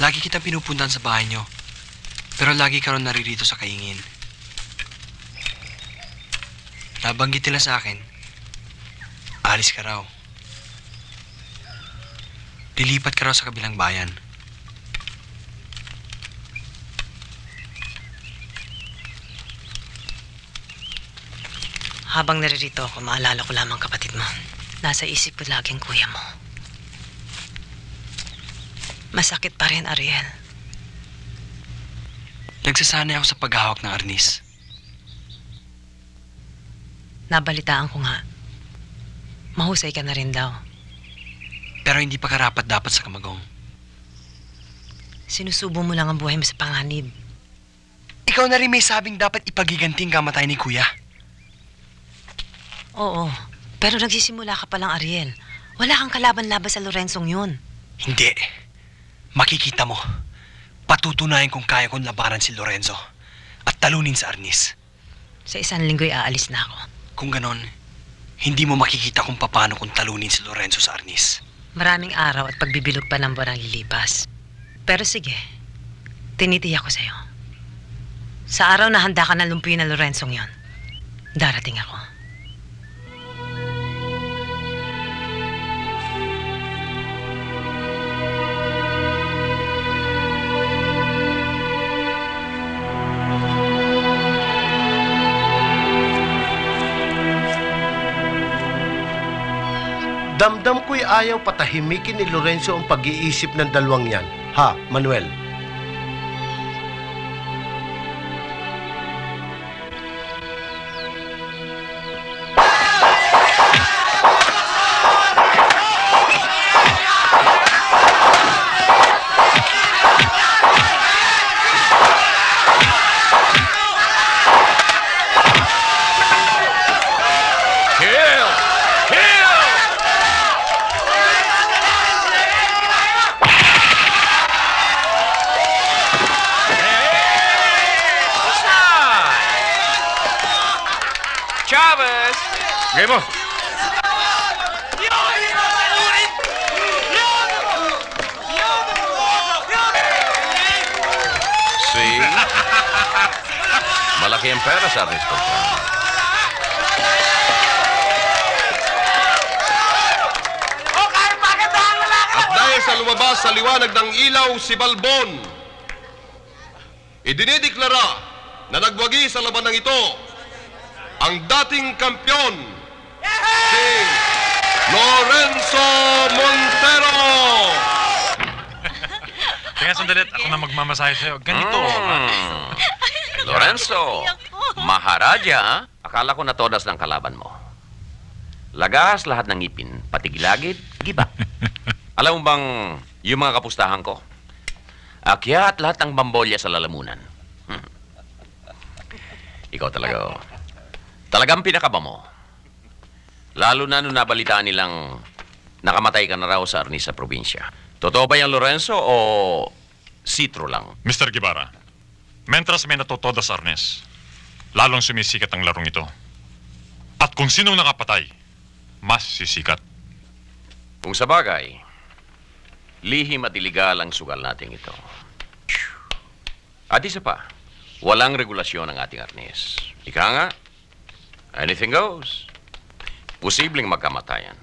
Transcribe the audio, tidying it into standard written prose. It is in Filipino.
Lagi kita pinupuntahan sa bahay nyo. Pero lagi ka ron naririto sa kaingin. Nabanggit nila sa akin, alis ka raw. Lilipat ka raw sa kabilang bayan. Habang naririto ako, maalala ko lamang kapatid mo. Nasa isip ko laging kuya mo. Masakit pa rin, Ariel. Nagsasanay ako sa paghahawak ng arnis. Nabalitaan ko nga. Mahusay ka na rin daw. Pero hindi pa karapat dapat sa kamagong. Sinusubo mo lang ang buhay mo sa panganib. Ikaw na rin may sabing dapat ipagiganting kamatay ni Kuya. Oo, pero nagsisimula ka pa lang, Ariel. Wala kang kalaban-laban sa Lorenzong yun. Hindi. Makikita mo. Patutunayan kung kaya kong labanan si Lorenzo at talunin sa arnis. Sa 1 linggo'y aalis na ako. Kung ganon, hindi mo makikita kung paano kung talunin si Lorenzo sa arnis. Maraming araw at pagbibilog pa ng buwan ang lilipas. Pero sige, tinitiyak ko sa'yo. Sa araw na handa ka na lumpuyin na Lorenzong yon, darating ako. Damdam ko'y ayaw patahimikin ni Lorenzo ang pag-iisip ng dalawang yan. Ha, Manuel? Chavez! Game mo! See? Malaki ang pera sa arnis contract. At dahil sa lumabas sa liwanag ng ilaw si Balbon, idinideklara na nagwagi sa labanang ito ang dating kampyon, si Lorenzo Montero! Kaya sandali, ako na magmamasahe sa'yo. Ganito. Lorenzo, Maharaja, ha? Akala ko na todas ng kalaban mo. Lagas lahat ng ngipin, pati gilagid, giba. Alam mo bang yung mga kapustahan ko? Akyat lahat ng bambolya sa lalamunan. Ikaw talaga, oh. Talagang pinakaba mo. Lalo na nung nabalitaan nilang nakamatay ka na raw sa arnis sa probinsya. Totoo ba yan, Lorenzo, o sitro lang? Mr. Guevara, mentras may natutoda sa arnes, lalong sumisikat ang larong ito. At kung sinong nakapatay, mas sisikat. Kung sa bagay, lihim at iligal ang sugal natin ito. At isa pa, walang regulasyon ang ating arnes. Ika nga, anything goes. Posibleng magkamatayan.